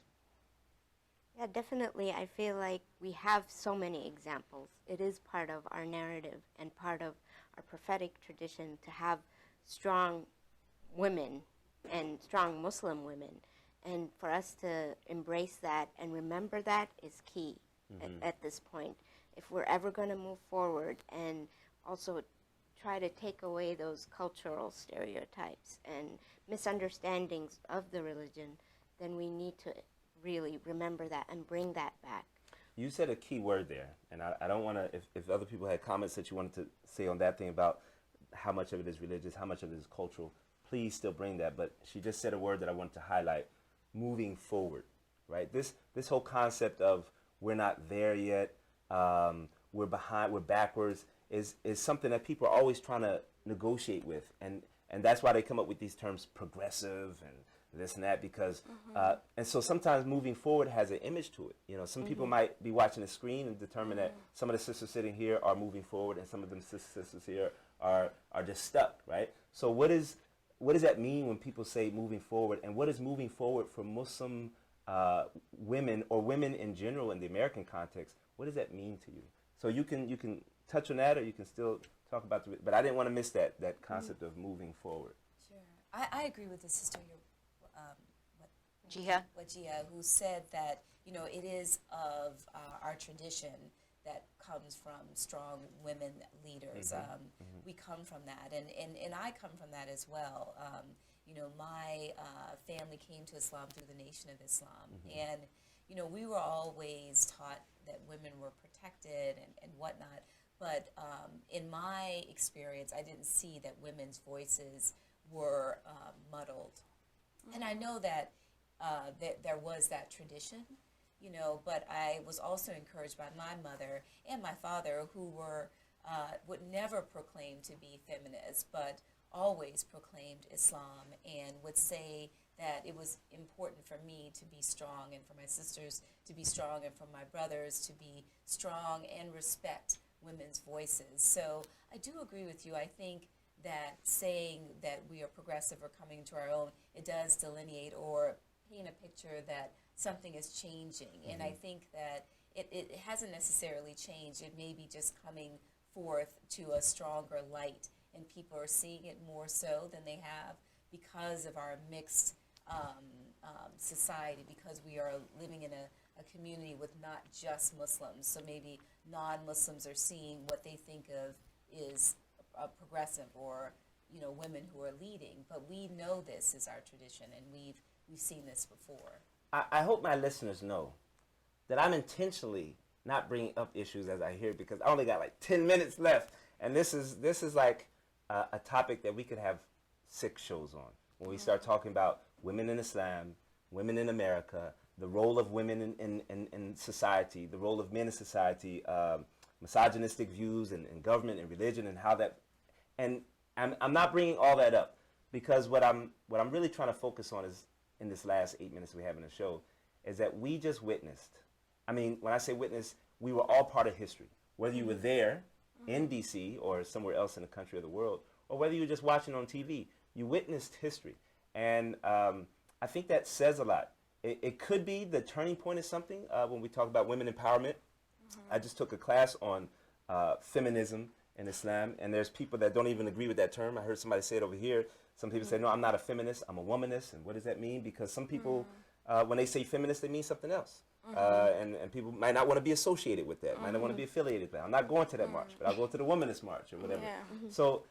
Yeah, definitely. I feel like we have so many examples. It is part of our narrative and part of our prophetic tradition to have strong women and strong Muslim women. And for us to embrace that and remember that is key at this point. If we're ever going to move forward and also try to take away those cultural stereotypes and misunderstandings of the religion, then we need to really remember that and bring that back. You said a key word there, and I don't want to, if other people had comments that you wanted to say on that thing about how much of it is religious, how much of it is cultural, please still bring that. But she just said a word that I wanted to highlight, moving forward, right? This whole concept of we're not there yet, we're behind, we're backwards, is something that people are always trying to negotiate with. And that's why they come up with these terms progressive and this and that, because and so sometimes moving forward has an image to it. You know, some people might be watching the screen and determine that some of the sisters sitting here are moving forward and some of them sisters here are just stuck, right? So what does that mean when people say moving forward, and what is moving forward for Muslim women or women in general in the American context? What does that mean to you? So you can touch on that, or you can still talk about the, but I didn't want to miss that concept of moving forward. Sure, I agree with the sister here. Wajeeha, who said that, you know, it is of our tradition that comes from strong women leaders. We come from that, and I come from that as well. You know, my family came to Islam through the Nation of Islam, and you know, we were always taught that women were protected and whatnot. But in my experience, I didn't see that women's voices were muddled. And I know that there was that tradition, you know, but I was also encouraged by my mother and my father, who would never proclaim to be feminists, but always proclaimed Islam, and would say that it was important for me to be strong, and for my sisters to be strong, and for my brothers to be strong and respect women's voices. So I do agree with you. I think that saying that we are progressive or coming to our own, it does delineate or paint a picture that something is changing. And I think that it hasn't necessarily changed. It may be just coming forth to a stronger light, and people are seeing it more so than they have because of our mixed society, because we are living in a community with not just Muslims. So maybe non-Muslims are seeing what they think of is progressive, or, you know, women who are leading. But we know this is our tradition, and we've seen this before. I hope my listeners know that I'm intentionally not bringing up issues as I hear it, because I only got like 10 minutes left, and this is like a topic that we could have 6 shows on when we start talking about women in Islam, women in America, the role of women in society, the role of men in society, misogynistic views in government and religion, and how that, and I'm not bringing all that up because what I'm really trying to focus on is, in this last 8 minutes we have in the show, is that we just witnessed. I mean, when I say witness, we were all part of history. Whether you were there in D.C. or somewhere else in the country or the world, or whether you were just watching on TV, you witnessed history. And I think that says a lot. It could be the turning point of something when we talk about women empowerment. I just took a class on feminism in Islam, and there's people that don't even agree with that term. I heard somebody say it over here. Some people say, no, I'm not a feminist, I'm a womanist. And what does that mean? Because some people, when they say feminist, they mean something else. And people might not want to be associated with that, might not want to be affiliated with that. I'm not going to that march, but I'll go to the womanist march or whatever. So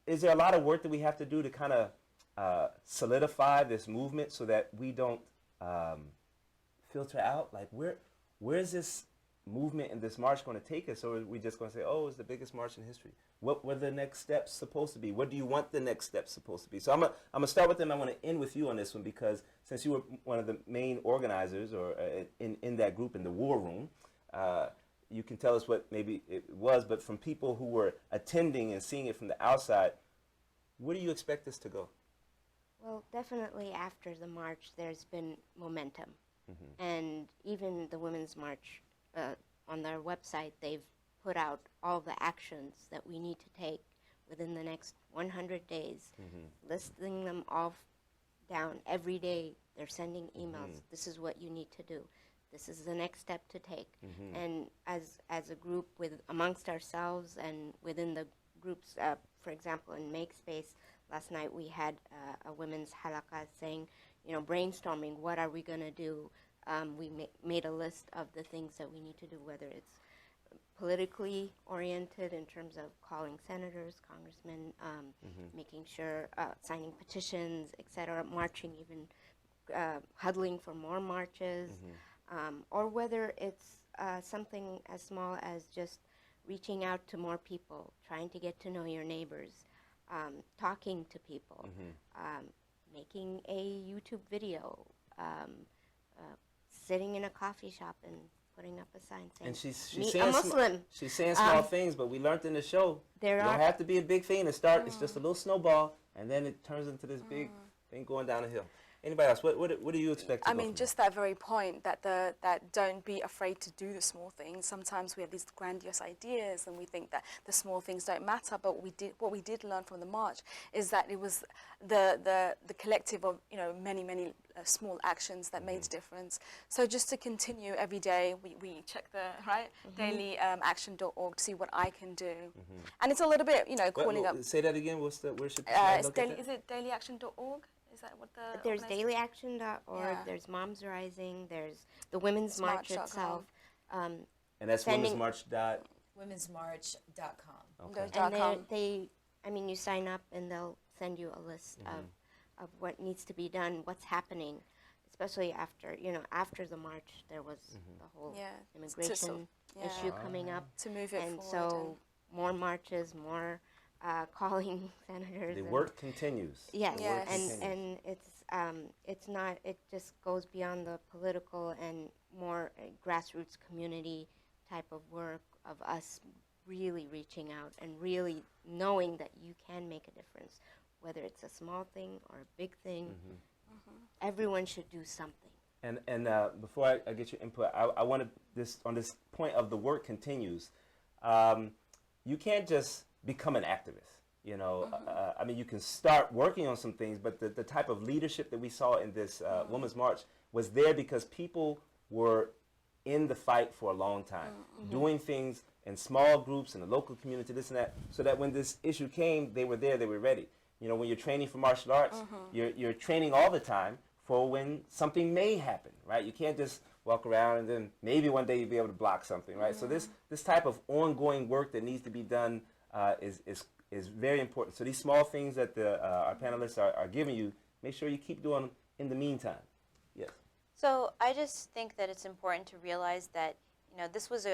is there a lot of work that we have to do to kind of solidify this movement so that we don't filter out, like, where's this movement and this march going to take us? Or are we just going to say, oh, it's the biggest march in history? What were the next steps supposed to be? What do you want the next steps supposed to be? So I'm gonna start with them. I want to end with you on this one, because since you were one of the main organizers, or in that group in the war room, you can tell us what maybe it was, but from people who were attending and seeing it from the outside, where do you expect this to go? Well, definitely after the march, there's been momentum. And even the Women's March, on their website, they've put out all the actions that we need to take within the next 100 days, listing them all down every day. They're sending emails. This is what you need to do. This is the next step to take. And as a group, amongst ourselves and within the groups, for example, in Makespace, last night we had a women's halaqah saying, brainstorming, what are we going to do? We made a list of the things that we need to do, whether it's politically oriented in terms of calling senators, congressmen, making sure, signing petitions, etc., marching, even huddling for more marches, or whether it's something as small as just reaching out to more people, trying to get to know your neighbors, talking to people, making a YouTube video, sitting in a coffee shop and putting up a sign saying, And she's "Meet saying a Muslim." She's saying small things, but we learned in the show, you don't have to be a big thing to start. It's just a little snowball, and then it turns into this big thing going down the hill. Anybody else? What do you expect to I go mean, from just that very point, that don't be afraid to do the small things. Sometimes we have these grandiose ideas and we think that the small things don't matter, but what we did learn from the march is that it was the collective of many small actions that made a difference. So just to continue every day, we check the dailyaction.org to see what I can do, and it's a little bit calling up. Say that again. Where should Is it dailyaction.org? Is that what the There's dailyaction.org, there's Moms Rising, there's the Women's March itself. And that's women'smarch.com. Women'smarch.com. And you sign up and they'll send you a list of what needs to be done, what's happening, especially after the march. There was the whole immigration issue coming up. To move it and forward. so more marches, more calling senators. The work continues. Yes, Yes. and it's not. It just goes beyond the political and more grassroots community type of work of us really reaching out and really knowing that you can make a difference, whether it's a small thing or a big thing. Everyone should do something. And before I get your input, I wanted on this point of the work continues. You can't just become an activist. I mean, you can start working on some things, but the type of leadership that we saw in this Women's March was there because people were in the fight for a long time, doing things in small groups in the local community, this and that, so that when this issue came, they were there, they were ready. When you're training for martial arts, you're training all the time for when something may happen, right? You can't just walk around and then maybe one day you'll be able to block something, right? So this type of ongoing work that needs to be done is very important. So these small things that our panelists are giving you, make sure you keep doing them in the meantime. Yes. So I just think that it's important to realize that this was,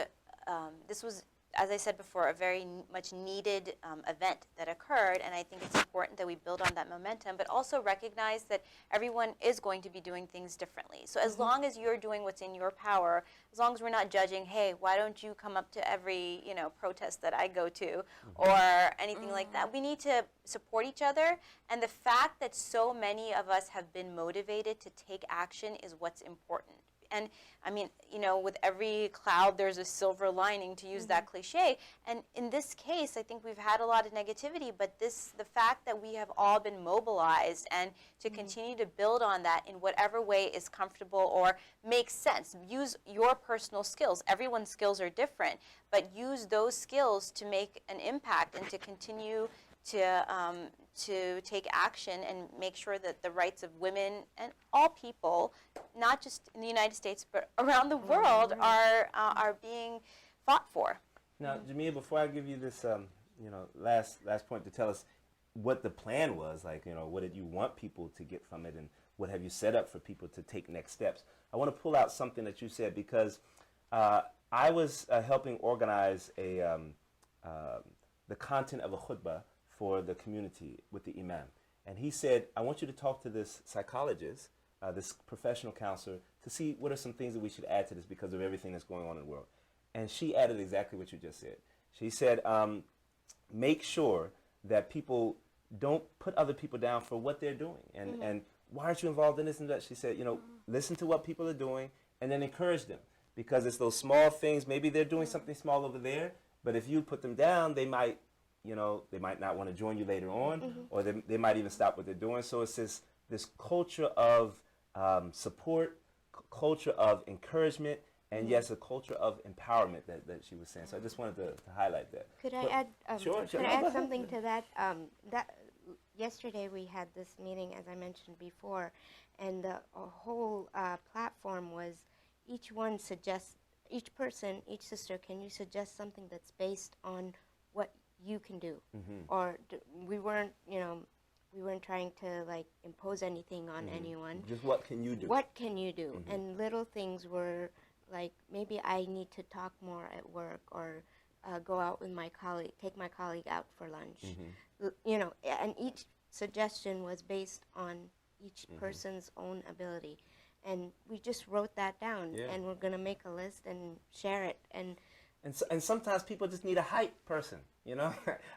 as I said before, a very much needed event that occurred, and I think it's important that we build on that momentum, but also recognize that everyone is going to be doing things differently. So as long as you're doing what's in your power, as long as we're not judging, hey, why don't you come up to every protest that I go to, or anything like that, we need to support each other. And the fact that so many of us have been motivated to take action is what's important. And I mean, with every cloud, there's a silver lining, to use that cliche. And in this case, I think we've had a lot of negativity, but the fact that we have all been mobilized and to continue to build on that in whatever way is comfortable or makes sense. Use your personal skills. Everyone's skills are different, but use those skills to make an impact and to continue to take action and make sure that the rights of women and all people, not just in the United States but around the world, are being fought for. Now, Jamiah, before I give you this, last point to tell us, what the plan was, like, what did you want people to get from it, and what have you set up for people to take next steps. I want to pull out something that you said, because I was helping organize the content of a khutbah for the community with the imam. And he said, I want you to talk to this psychologist, this professional counselor, to see what are some things that we should add to this because of everything that's going on in the world. And she added exactly what you just said. She said, make sure that people don't put other people down for what they're doing. And why aren't you involved in this and that? She said, listen to what people are doing and then encourage them. Because it's those small things. Maybe they're doing something small over there, but if you put them down, they might not want to join you later on, or they might even stop what they're doing. So it's this culture of support, culture of encouragement, and yes, a culture of empowerment that she was saying. So I just wanted to highlight that. Could I add? Sure. Could I add something to that? Yesterday we had this meeting, as I mentioned before, and the whole platform was each person, each sister, can you suggest something that's based on what you can do? Or we weren't trying to like impose anything on anyone. Just what can you do? What can you do? And little things were like, maybe I need to talk more at work, or go out with my colleague, take my colleague out for lunch. And each suggestion was based on each person's own ability. And we just wrote that down, and we're going to make a list and share it. And sometimes people just need a hype person,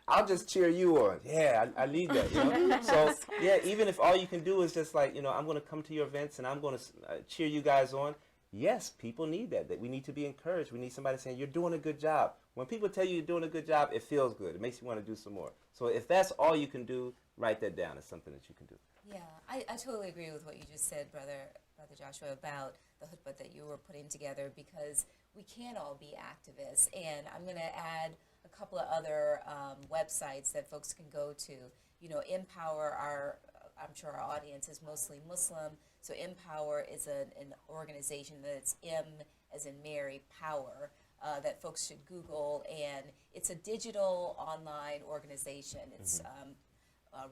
I'll just cheer you on. Yeah, I need that, So, yeah, even if all you can do is just like, I'm going to come to your events and I'm going to cheer you guys on. Yes, people need that we need to be encouraged. We need somebody saying, you're doing a good job. When people tell you you're doing a good job, it feels good. It makes you want to do some more. So if that's all you can do, write that down. It's something that you can do. Yeah, I totally agree with what you just said, Brother Joshua, about the khutbah that you were putting together, because we can't all be activists. And I'm going to add a couple of other websites that folks can go to. Empower I'm sure our audience is mostly Muslim, so Empower is an organization that's M as in Mary, Power, that folks should Google, and it's a digital online organization. It's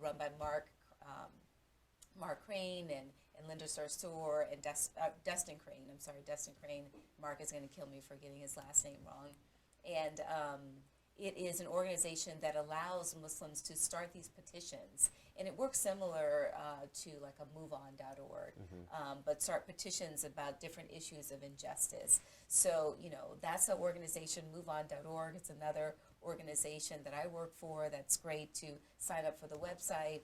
run by Mark Crane and Linda Sarsour and Destin Crane. I'm sorry, Destin Crane. Mark is going to kill me for getting his last name wrong. And it is an organization that allows Muslims to start these petitions. And it works similar to like a MoveOn.org, but start petitions about different issues of injustice. So, that's an organization, MoveOn.org. It's another organization that I work for that's great to sign up for the website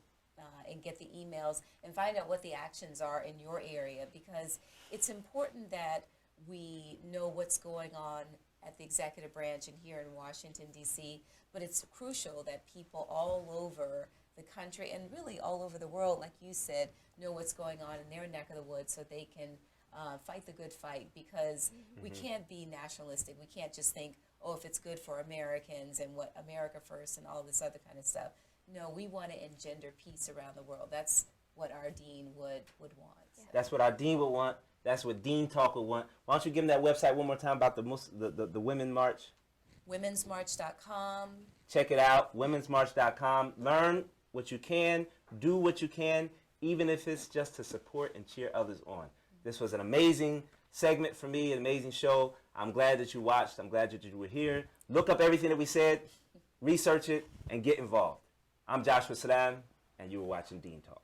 and get the emails and find out what the actions are in your area, because it's important that we know what's going on at the executive branch and here in Washington, D.C., but it's crucial that people all over the country and really all over the world, like you said, know what's going on in their neck of the woods so they can fight the good fight, because we can't be nationalistic. We can't just think, oh, if it's good for Americans and what America first and all this other kind of stuff. No, we want to engender peace around the world. That's what our dean would want. Yeah. That's what our dean would want. That's what Deen Talk would want. Why don't you give them that website one more time about the Women March? Womensmarch.com. Check it out, womensmarch.com. Learn what you can, do what you can, even if it's just to support and cheer others on. This was an amazing segment for me, an amazing show. I'm glad that you watched. I'm glad that you were here. Look up everything that we said, research it, and get involved. I'm Joshua Salaam, and you were watching Deen Talk.